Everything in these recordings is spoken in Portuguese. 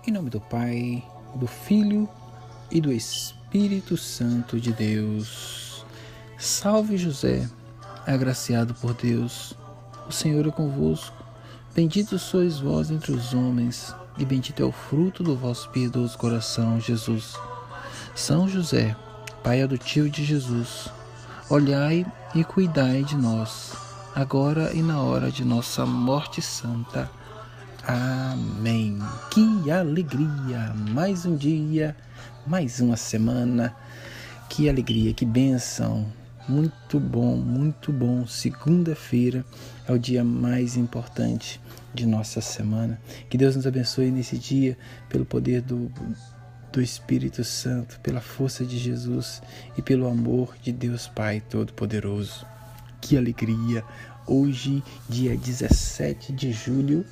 Em nome do Pai, do Filho e do Espírito Santo de Deus. Salve José, agraciado por Deus, o Senhor é convosco. Bendito sois vós entre os homens, e bendito é o fruto do vosso piedoso coração, Jesus. São José, Pai adotivo de Jesus, olhai e cuidai de nós, agora e na hora de nossa morte santa. Amém. Que alegria! Mais um dia, mais uma semana. Que alegria, que bênção. Muito bom, muito bom. Segunda-feira é o dia mais importante de nossa semana. Que Deus nos abençoe nesse dia pelo poder do Espírito Santo, pela força de Jesus e pelo amor de Deus Pai Todo-Poderoso. Que alegria! Hoje, dia 17 de julho,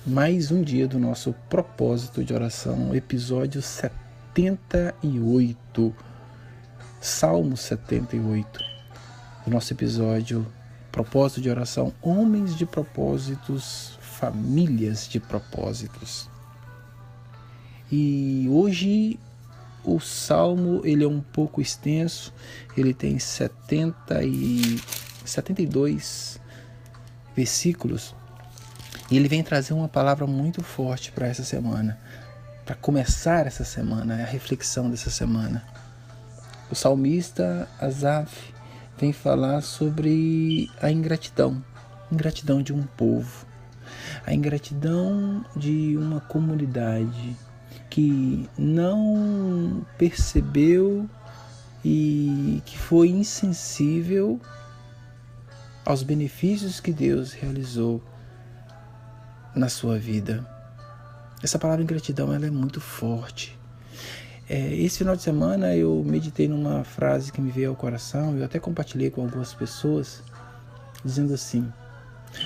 mais um dia do nosso propósito de oração, episódio 78, Salmo 78. O nosso episódio, propósito de oração, homens de propósitos, famílias de propósitos. E hoje o Salmo ele é um pouco extenso, ele tem 72 versículos. E ele vem trazer uma palavra muito forte para essa semana, para começar essa semana, a reflexão dessa semana. O salmista Asaf vem falar sobre a ingratidão de um povo, a ingratidão de uma comunidade que não percebeu e que foi insensível aos benefícios que Deus realizou na sua vida. Essa palavra ingratidão ela é muito forte. Esse final de semana eu meditei numa frase que me veio ao coração, eu até compartilhei com algumas pessoas, dizendo assim: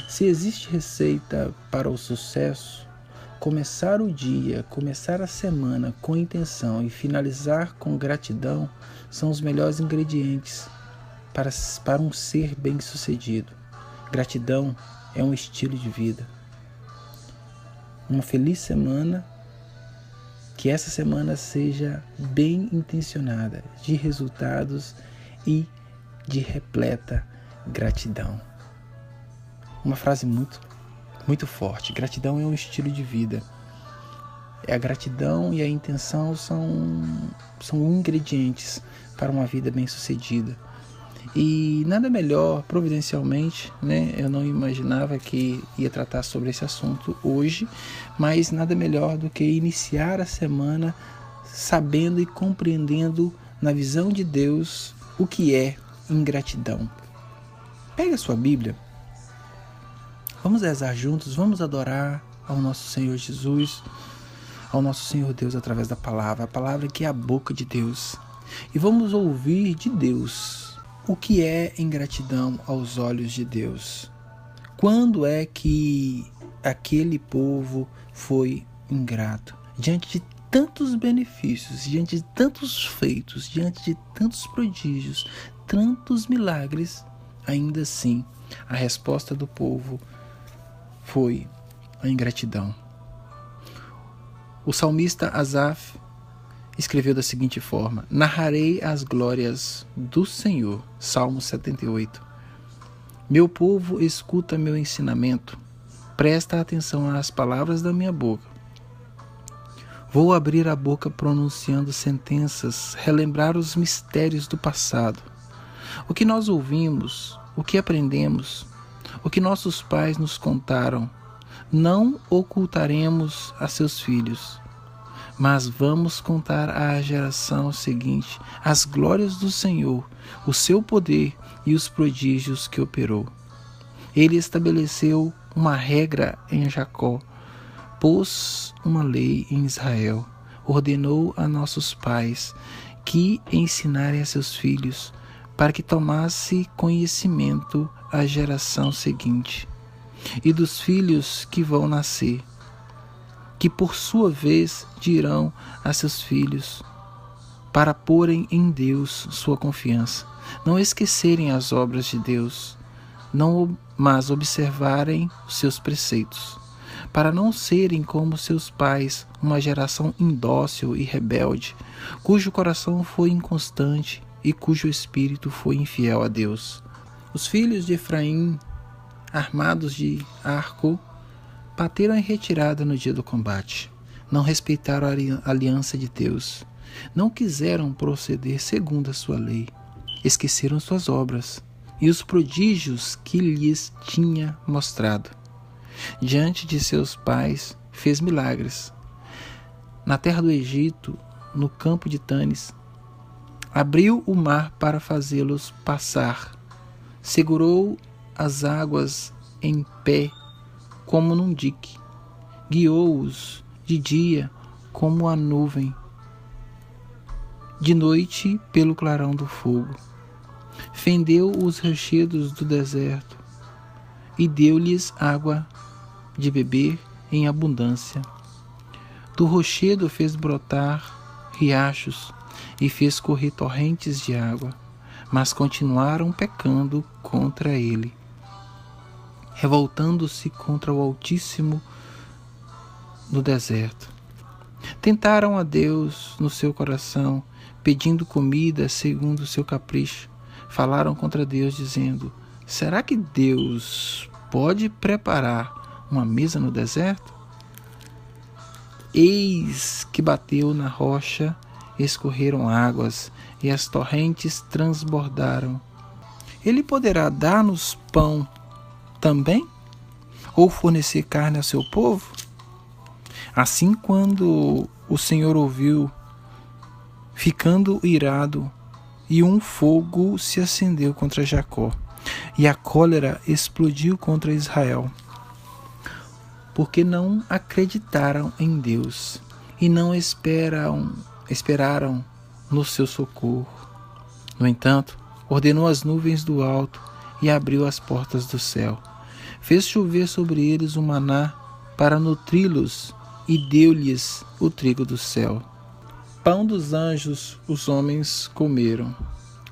se existe receita para o sucesso, começar o dia, começar a semana com intenção e finalizar com gratidão são os melhores ingredientes para um ser bem-sucedido. Gratidão é um estilo de vida. Uma feliz semana, que essa semana seja bem intencionada, de resultados e de repleta gratidão. Uma frase muito, muito forte. Gratidão é um estilo de vida. A gratidão e a intenção são ingredientes para uma vida bem-sucedida. E nada melhor, providencialmente, né? Eu não imaginava que ia tratar sobre esse assunto hoje, mas nada melhor do que iniciar a semana sabendo e compreendendo na visão de Deus o que é ingratidão. Pega a sua Bíblia, vamos rezar juntos, vamos adorar ao nosso Senhor Jesus, ao nosso Senhor Deus através da palavra, a palavra que é a boca de Deus. E vamos ouvir de Deus o que é ingratidão aos olhos de Deus. Quando é que aquele povo foi ingrato? Diante de tantos benefícios, diante de tantos feitos, diante de tantos prodígios, tantos milagres, ainda assim, a resposta do povo foi a ingratidão. O salmista Asaf escreveu da seguinte forma: narrarei as glórias do Senhor. Salmo 78. Meu povo, escuta meu ensinamento, presta atenção às palavras da minha boca. Vou abrir a boca pronunciando sentenças, relembrar os mistérios do passado. O que nós ouvimos, o que aprendemos, o que nossos pais nos contaram, não ocultaremos a seus filhos, mas vamos contar à geração seguinte as glórias do Senhor, o seu poder e os prodígios que operou. Ele estabeleceu uma regra em Jacó, pôs uma lei em Israel, ordenou a nossos pais que ensinassem a seus filhos, para que tomasse conhecimento a geração seguinte, e dos filhos que vão nascer, que por sua vez dirão a seus filhos, para porem em Deus sua confiança, não esquecerem as obras de Deus, mas observarem os seus preceitos, para não serem como seus pais, uma geração indócil e rebelde, cujo coração foi inconstante e cujo espírito foi infiel a Deus. Os filhos de Efraim, armados de arco, bateram em retirada no dia do combate. Não respeitaram a aliança de Deus. Não quiseram proceder segundo a sua lei. Esqueceram suas obras e os prodígios que lhes tinha mostrado. Diante de seus pais, fez milagres. Na terra do Egito, no campo de Tanis, abriu o mar para fazê-los passar. Segurou as águas em pé, como num dique. Guiou-os de dia como a nuvem, de noite pelo clarão do fogo. Fendeu os rochedos do deserto e deu-lhes água de beber em abundância. Do rochedo fez brotar riachos e fez correr torrentes de água, mas continuaram pecando contra ele, revoltando-se contra o Altíssimo no deserto. Tentaram a Deus no seu coração, pedindo comida segundo o seu capricho. Falaram contra Deus, dizendo: será que Deus pode preparar uma mesa no deserto? Eis que bateu na rocha, escorreram águas, e as torrentes transbordaram. Ele poderá dar-nos pão também? Ou fornecer carne ao seu povo? Assim, quando o Senhor ouviu, ficando irado, e um fogo se acendeu contra Jacó, e a cólera explodiu contra Israel, porque não acreditaram em Deus e não esperaram no seu socorro. No entanto, ordenou as nuvens do alto e abriu as portas do céu. Fez chover sobre eles o maná para nutri-los e deu-lhes o trigo do céu. Pão dos anjos os homens comeram,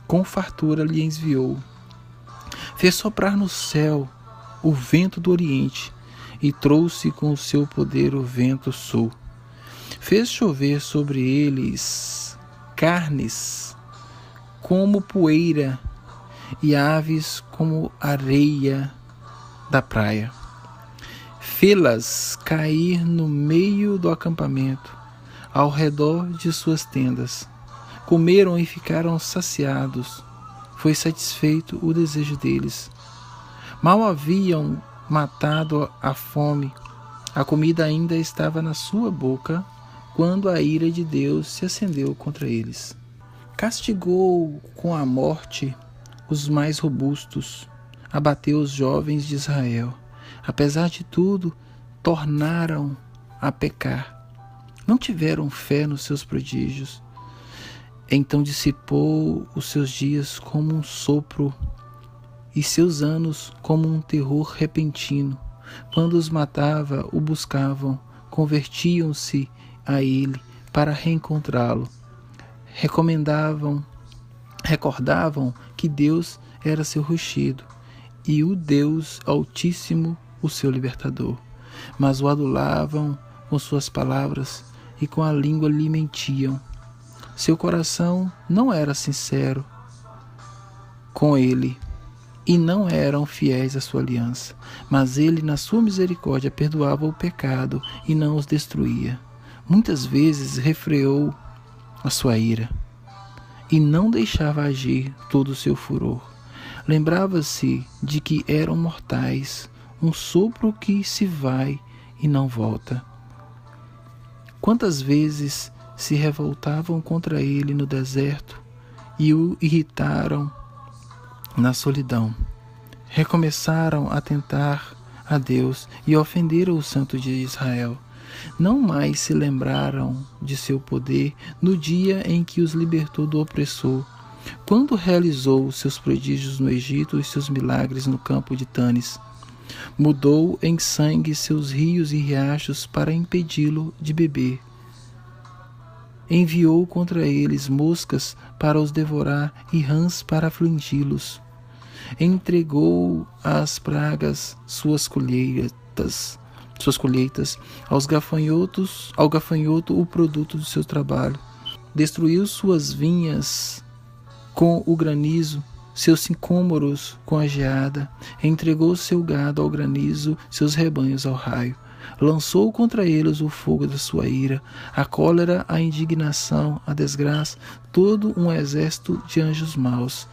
com fartura lhe enviou. Fez soprar no céu o vento do oriente e trouxe com o seu poder o vento sul. Fez chover sobre eles carnes como poeira e aves como areia da praia. Fê-las cair no meio do acampamento, ao redor de suas tendas. Comeram e ficaram saciados. Foi satisfeito o desejo deles. Mal haviam matado a fome, a comida ainda estava na sua boca, quando a ira de Deus se acendeu contra eles. Castigou com a morte os mais robustos, abateu os jovens de Israel. Apesar de tudo, tornaram a pecar. Não tiveram fé nos seus prodígios. Então dissipou os seus dias como um sopro e seus anos como um terror repentino. Quando os matava, o buscavam, convertiam-se a ele para reencontrá-lo. Recordavam que Deus era seu rochedo e o Deus Altíssimo o seu libertador. Mas o adulavam com suas palavras e com a língua lhe mentiam. Seu coração não era sincero com ele e não eram fiéis à sua aliança. Mas ele, na sua misericórdia, perdoava o pecado e não os destruía. Muitas vezes refreou a sua ira e não deixava agir todo o seu furor. Lembrava-se de que eram mortais, um sopro que se vai e não volta. Quantas vezes se revoltavam contra ele no deserto e o irritaram na solidão. Recomeçaram a tentar a Deus e ofenderam o Santo de Israel. Não mais se lembraram de seu poder no dia em que os libertou do opressor, quando realizou seus prodígios no Egito e seus milagres no campo de Tanis. Mudou em sangue seus rios e riachos para impedi-lo de beber. Enviou contra eles moscas para os devorar e rãs para afligi-los. Entregou às pragas suas colheitas suas colheitas, ao gafanhoto o produto do seu trabalho. Destruiu suas vinhas com o granizo, seus sicômoros com a geada. Entregou seu gado ao granizo, seus rebanhos ao raio. Lançou contra eles o fogo da sua ira, a cólera, a indignação, a desgraça, todo um exército de anjos maus.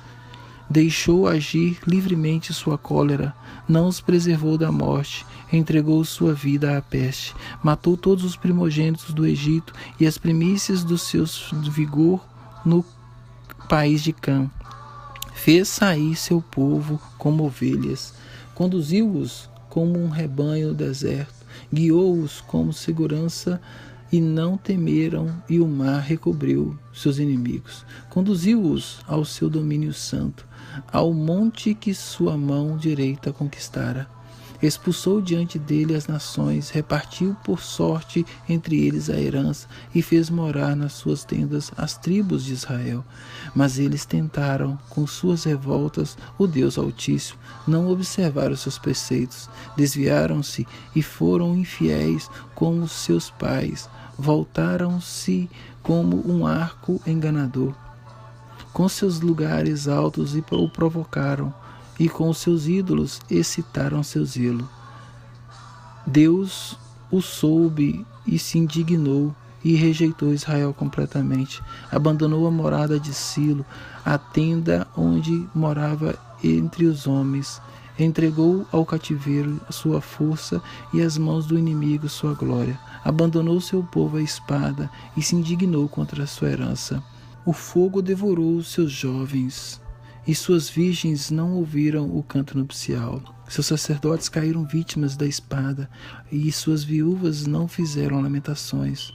Deixou agir livremente sua cólera, não os preservou da morte, entregou sua vida à peste, matou todos os primogênitos do Egito e as primícias do seu vigor no país de Cã. Fez sair seu povo como ovelhas, conduziu-os como um rebanho no deserto, guiou-os como segurança e não temeram, e o mar recobriu seus inimigos. Conduziu-os ao seu domínio santo, ao monte que sua mão direita conquistara. Expulsou diante dele as nações, repartiu por sorte entre eles a herança e fez morar nas suas tendas as tribos de Israel. Mas eles tentaram, com suas revoltas, o Deus Altíssimo, não observaram os seus preceitos, desviaram-se e foram infiéis como os seus pais, voltaram-se como um arco enganador. Com seus lugares altos o provocaram, e com os seus ídolos excitaram seu zelo. Deus o soube e se indignou e rejeitou Israel completamente. Abandonou a morada de Silo, a tenda onde morava entre os homens. Entregou ao cativeiro sua força e às mãos do inimigo sua glória. Abandonou seu povo à espada e se indignou contra a sua herança. O fogo devorou seus jovens, e suas virgens não ouviram o canto nupcial. Seus sacerdotes caíram vítimas da espada, e suas viúvas não fizeram lamentações.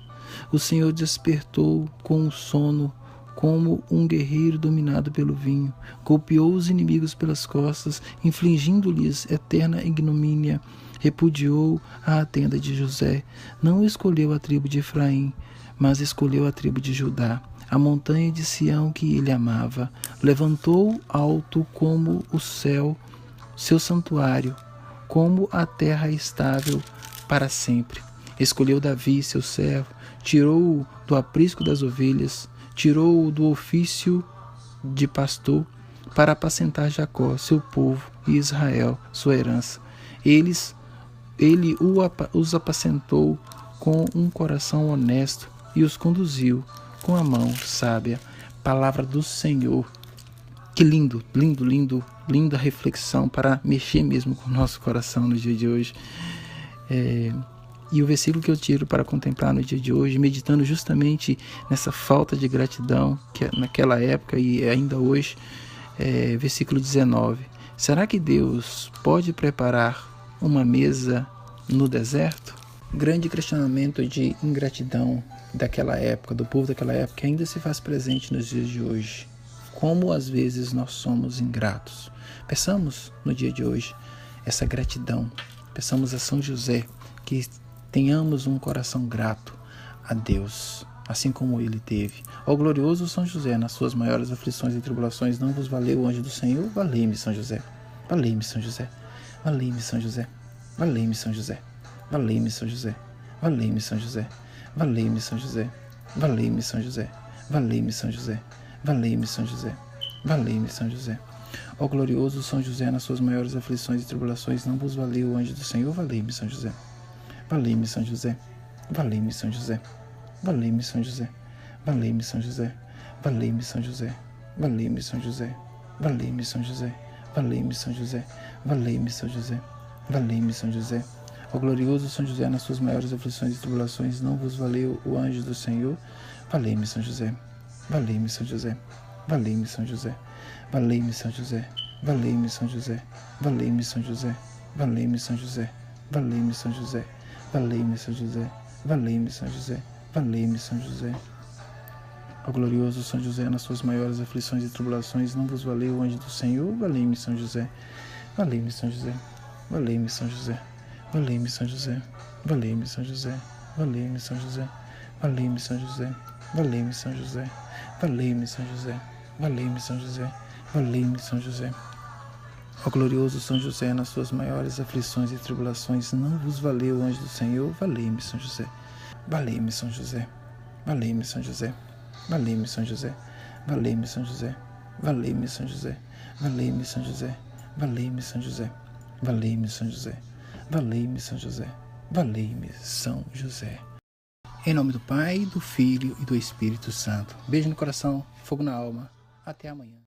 O Senhor despertou com o sono, como um guerreiro dominado pelo vinho. Golpeou os inimigos pelas costas, infligindo-lhes eterna ignomínia. Repudiou a tenda de José. Não escolheu a tribo de Efraim, mas escolheu a tribo de Judá, a montanha de Sião que ele amava. Levantou alto como o céu seu santuário, como a terra estável para sempre. Escolheu Davi, seu servo, tirou-o do aprisco das ovelhas, tirou-o do ofício de pastor, para apacentar Jacó, seu povo, e Israel, sua herança. Ele os apacentou com um coração honesto e os conduziu com a mão sábia. Palavra do Senhor. Que lindo, lindo, lindo, linda reflexão para mexer mesmo com o nosso coração no dia de hoje. E o versículo que eu tiro para contemplar no dia de hoje, meditando justamente nessa falta de gratidão que naquela época e ainda hoje, versículo 19. Será que Deus pode preparar uma mesa no deserto? Grande questionamento de ingratidão daquela época, do povo daquela época, que ainda se faz presente nos dias de hoje. Como às vezes nós somos ingratos. Peçamos no dia de hoje essa gratidão. Peçamos a São José que tenhamos um coração grato a Deus, assim como ele teve. Ó glorioso São José, nas suas maiores aflições e tribulações, não vos valeu o anjo do Senhor? Valei-me, São José. Valei-me, São José. Valei-me, São José. Valei-me, São José. Valei-me, São José. Valei-me, São José. Valei-me, São José. Valei-me, São José. Valei-me, São José. Valei-me, São José. Valei-me, São José. Ó glorioso São José, nas suas maiores aflições e tribulações, não vos valeu o anjo do Senhor? Valei-me, São José. Valei-me, São José. Valei-me, São José. Valei-me, São José. Valei-me, São José. Valei-me, São José. Valei-me, São José. Valei-me, São José. Valei-me, São José. Valei-me, São José. Valei-me, São José. Ó glorioso São José, nas suas maiores aflições e tribulações, não vos valeu o anjo do Senhor? Valei-me, São José. Valei-me, São José. Valei-me, São José. Valei-me, São José. Valei-me, São José. Valei-me, São José. Valei-me, São José. Valei-me, São José. Valei-me, São José. Valei-me, São José. Valei-me, São José. Ó glorioso São José, nas suas maiores aflições e tribulações, não vos valeu o anjo do Senhor? Valei-me, São José. Valei-me, São José. Valei-me, São José. Valei-me, São José. Valei-me, São José. Valei-me, São José. Valei-me, São José. Valei-me, São José. Valei-me, São José. Valei-me, São José. Valei-me, São José. Ó glorioso São José, nas suas maiores aflições e tribulações, não vos valeu o anjo do Senhor? Valei-me, São José. Valei-me, São José. Valei-me, São José. Valei-me, São José. Valei-me, São José. Valei-me, São José. Valei-me, São José. Valei-me, São José. Valei-me, São José. Valei-me, São José. Valei-me, São José. Em nome do Pai, do Filho e do Espírito Santo. Beijo no coração, fogo na alma. Até amanhã.